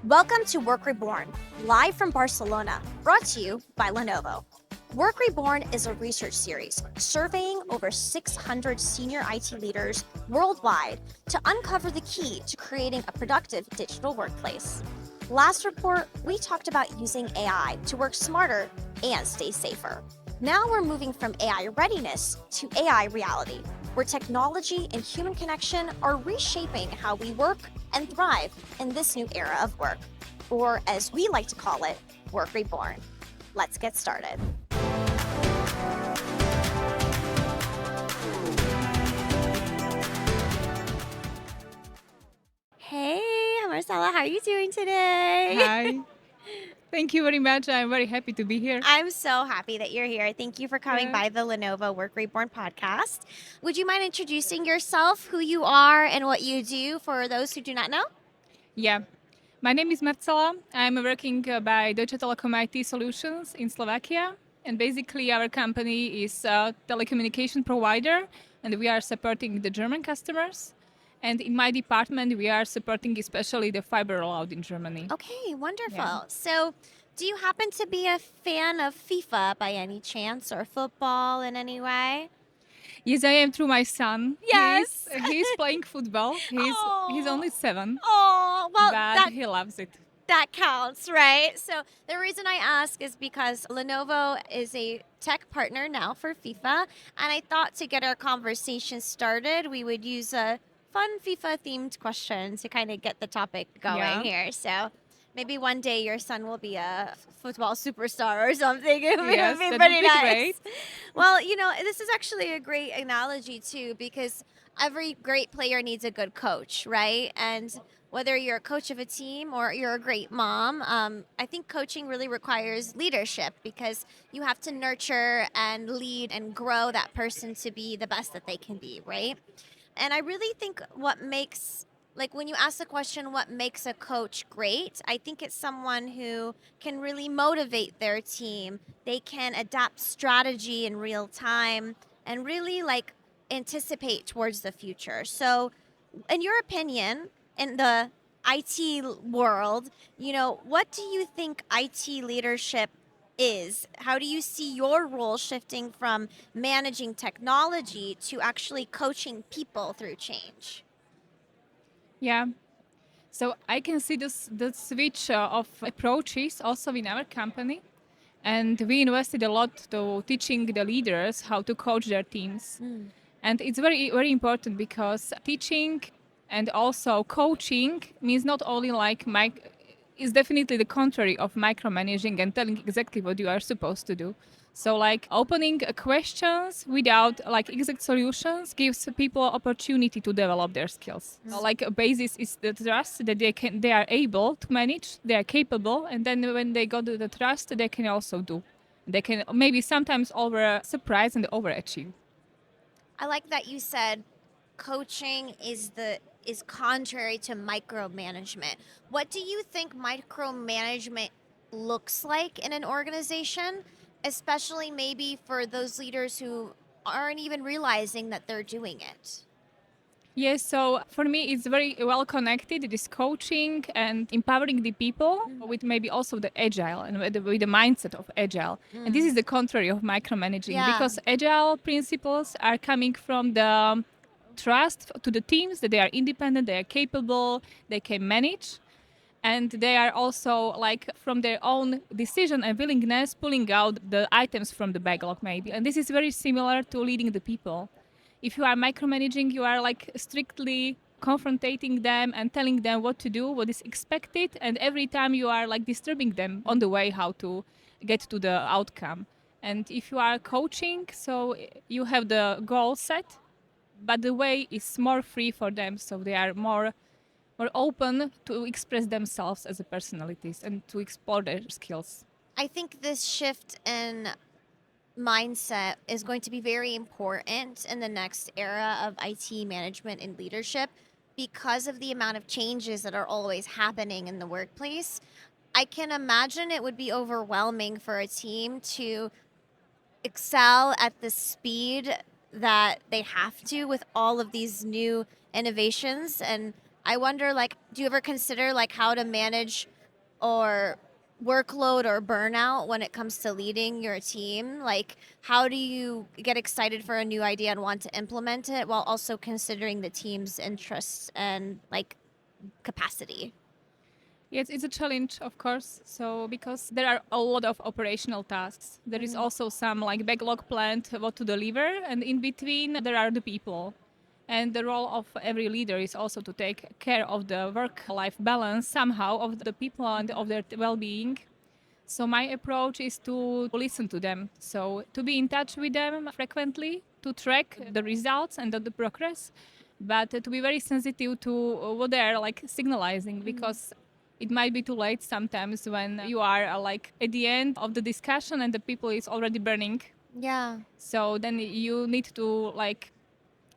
Welcome to Work Reborn, live from Barcelona, brought to you by Lenovo. Work Reborn is a research series surveying over 600 senior IT leaders worldwide to uncover the key to creating a productive digital workplace. Last report, we talked about using AI to work smarter and stay safer. Now we're moving from AI readiness to AI reality, where technology and human connection are reshaping how we work and thrive in this new era of work, or as we like to call it, Work Reborn. Let's get started. Hey, Marcela, how are you doing today? Hi. Thank you very much. I'm very happy to be here. I'm so happy that you're here. Thank you for coming Yeah. by the Lenovo Work Reborn podcast. Would you mind introducing yourself, who you are, and what you do for those who do not know? Yeah. My name is Marcela. I'm working by Deutsche Telekom IT Solutions in Slovakia. And basically, our company is a telecommunication provider, and we are supporting the German customers. And in my department, we are supporting especially the fiber rollout in Germany. Okay, wonderful. Yeah. So, do you happen to be a fan of FIFA by any chance, or football in any way? Yes, I am through my son. Yes. He's playing football. He's only 7, Oh, well, but he loves it. that counts, right? So the reason I ask is because Lenovo is a tech partner now for FIFA, and I thought to get our conversation started, we would use a fun FIFA themed question to kind of get the topic going Yeah. here. So maybe one day your son will be a football superstar or something. It would Yes, be that pretty would be nice. great. Well, this is actually a great analogy too, because every great player needs a good coach, right? And whether you're a coach of a team or you're a great mom, I think coaching really requires leadership because you have to nurture and lead and grow that person to be the best that they can be, right? And I really think when you ask the question, what makes a coach great? I think it's someone who can really motivate their team. They can adapt strategy in real time and really anticipate towards the future. So, in your opinion, in the IT world, what do you think IT leadership is? How do you see your role shifting from managing technology to actually coaching people through change? Yeah. So I can see the switch of approaches also in our company. And we invested a lot to teaching the leaders how to coach their teams. And it's very, very important because teaching and also coaching means not only is definitely the contrary of micromanaging and telling exactly what you are supposed to do. So opening questions without exact solutions gives people opportunity to develop their skills. So, a basis is the trust that they are able to manage, they are capable, and then when they got the trust, they can also do. They can maybe sometimes over surprise and overachieve. I like that you said coaching is contrary to micromanagement. What do you think micromanagement looks like in an organization, especially maybe for those leaders who aren't even realizing that they're doing it? Yes, so for me, it's very well connected. This coaching and empowering the people with maybe also the agile and with the mindset of agile. And this is the contrary of micromanaging Yeah. because agile principles are coming from the trust to the teams that they are independent, they are capable, they can manage. And they are also from their own decision and willingness pulling out the items from the backlog maybe. And this is very similar to leading the people. If you are micromanaging, you are strictly confronting them and telling them what to do, what is expected, and every time you are disturbing them on the way how to get to the outcome. And if you are coaching, so you have the goal set, but the way is more free for them, so they are more open to express themselves as a personalities and to explore their skills. I think this shift in mindset is going to be very important in the next era of IT management and leadership because of the amount of changes that are always happening in the workplace. I can imagine it would be overwhelming for a team to excel at the speed that they have to with all of these new innovations. And I wonder, do you ever consider how to manage or workload or burnout when it comes to leading your team? Like, how do you get excited for a new idea and want to implement it while also considering the team's interests and like capacity? Yes, it's a challenge, of course. So because there are a lot of operational tasks, there is also some like backlog planned what to deliver, and in between there are the people. And the role of every leader is also to take care of the work-life balance somehow of the people and of their well-being. So my approach is to listen to them. So to be in touch with them frequently, to track the results and the progress, but to be very sensitive to what they are like signalizing, because it might be too late sometimes when you are like at the end of the discussion and the people is already burning. Yeah. So then you need to like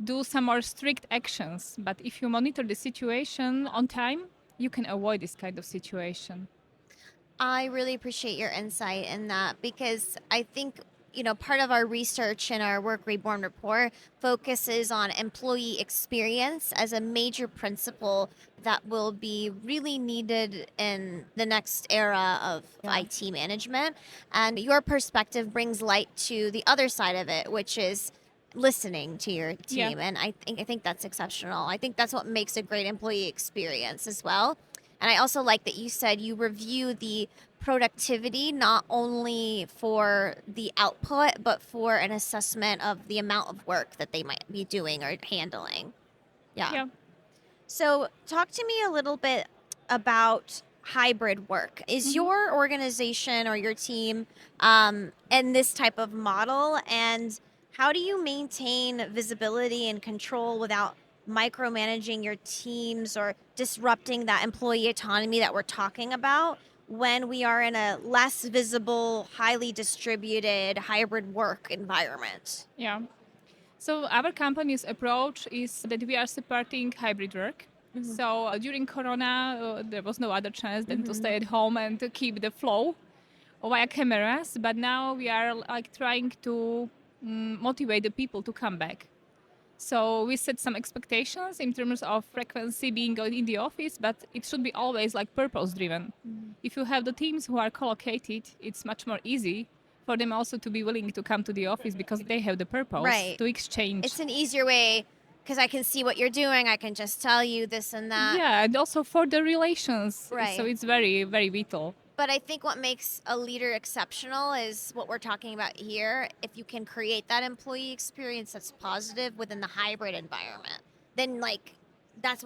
do some more strict actions. But if you monitor the situation on time, you can avoid this kind of situation. I really appreciate your insight in that because I think, part of our research in our Work Reborn report focuses on employee experience as a major principle that will be really needed in the next era of IT management. And your perspective brings light to the other side of it, which is listening to your Yeah. team. And I think that's exceptional. I think that's what makes a great employee experience as well. And I also like that you said you review the productivity not only for the output, but for an assessment of the amount of work that they might be doing or handling. Yeah. Yeah. So, talk to me a little bit about hybrid work. Is your organization or your team in this type of model? And how do you maintain visibility and control without micromanaging your teams or disrupting that employee autonomy that we're talking about when we are in a less visible, highly distributed hybrid work environment? Yeah. So our company's approach is that we are supporting hybrid work. So during Corona, there was no other chance than to stay at home and to keep the flow via cameras. But now we are like trying to motivate the people to come back. So we set some expectations in terms of frequency being in the office, but it should be always like purpose driven. If you have the teams who are co-located, it's much more easy for them also to be willing to come to the office because they have the purpose Right. to exchange. It's an easier way because I can see what you're doing. I can just tell you this and that. Yeah, and also for the relations. Right. So it's very, very vital. But I think what makes a leader exceptional is what we're talking about here. If you can create that employee experience that's positive within the hybrid environment, then that's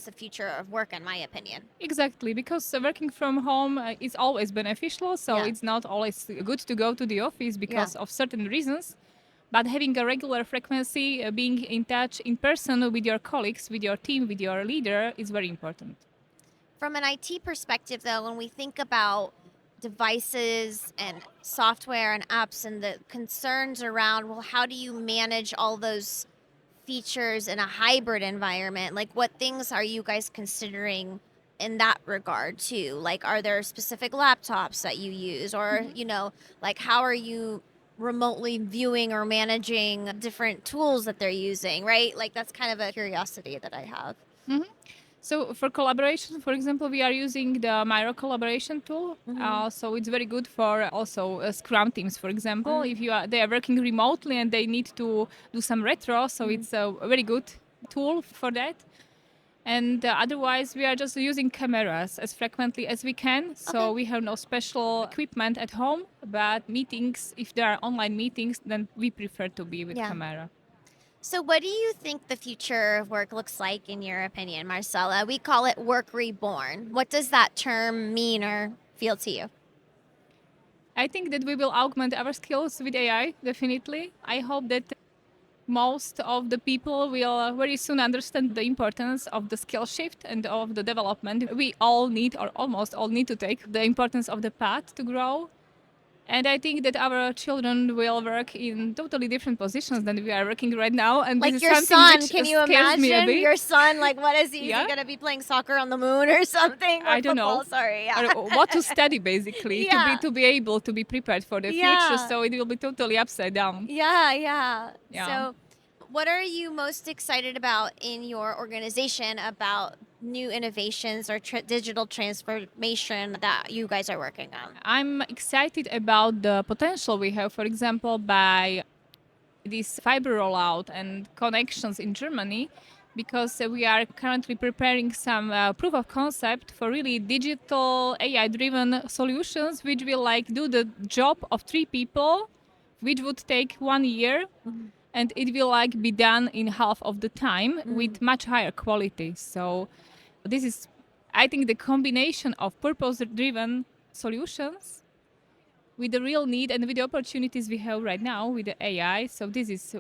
the future of work, in my opinion. Exactly, because working from home is always beneficial. So Yeah. it's not always good to go to the office because of certain reasons. But having a regular frequency, being in touch in person with your colleagues, with your team, with your leader is very important. From an IT perspective, though, when we think about devices and software and apps and the concerns around, well, how do you manage all those features in a hybrid environment? Like, what things are you guys considering in that regard, too? Like, are there specific laptops that you use? Or, like, how are you remotely viewing or managing different tools that they're using, right? Like, that's kind of a curiosity that I have. So for collaboration, for example, we are using the Miro collaboration tool. So it's very good for also Scrum teams, for example. If they are working remotely and they need to do some retro, so it's a very good tool for that. And otherwise, we are just using cameras as frequently as we can. So we have no special equipment at home, but meetings, if there are online meetings, then we prefer to be with camera. So, what do you think the future of work looks like, in your opinion, Marcela? We call it Work Reborn. What does that term mean or feel to you? I think that we will augment our skills with AI, definitely. I hope that most of the people will very soon understand the importance of the skill shift and of the development. We all need, or almost all need, to take the importance of the path to grow. And I think that our children will work in totally different positions than we are working right now. And Like this is your something son, which can you scares me a imagine bit. your son? Like, what is he? Is Yeah. he going to be playing soccer on the moon or something? Or I don't football? know. Sorry, yeah. Or what to study, basically, Yeah. to be able to be prepared for the Yeah. future. So it will be totally upside down. Yeah. Yeah. So, what are you most excited about in your organization about new innovations or digital transformation that you guys are working on? I'm excited about the potential we have, for example, by this fiber rollout and connections in Germany, because we are currently preparing some proof of concept for really digital AI-driven solutions, which will like do the job of 3 people, which would take 1 year, and it will like be done in half of the time with much higher quality. So this is, I think, the combination of purpose-driven solutions with the real need and with the opportunities we have right now with the AI. So this is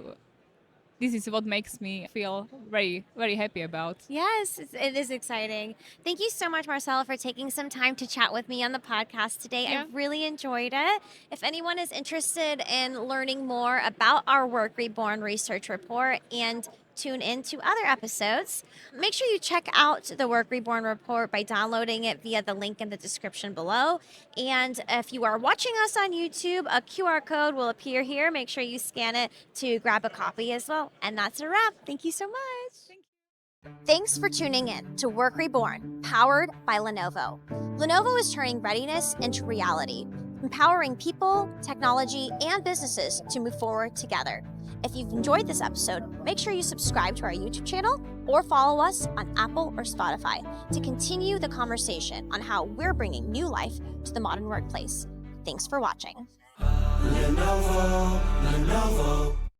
what makes me feel very, very happy about. Yes, it is exciting. Thank you so much, Marcela, for taking some time to chat with me on the podcast today. Yeah. I really enjoyed it. If anyone is interested in learning more about our Work Reborn research report and tune into other episodes, make sure you check out the Work Reborn report by downloading it via the link in the description below. And if you are watching us on YouTube, a QR code will appear here. Make sure you scan it to grab a copy as well. And that's a wrap. Thank you so much. Thanks for tuning in to Work Reborn, powered by Lenovo. Lenovo is turning readiness into reality, empowering people, technology, and businesses to move forward together. If you've enjoyed this episode, make sure you subscribe to our YouTube channel or follow us on Apple or Spotify to continue the conversation on how we're bringing new life to the modern workplace. Thanks for watching. Lenovo.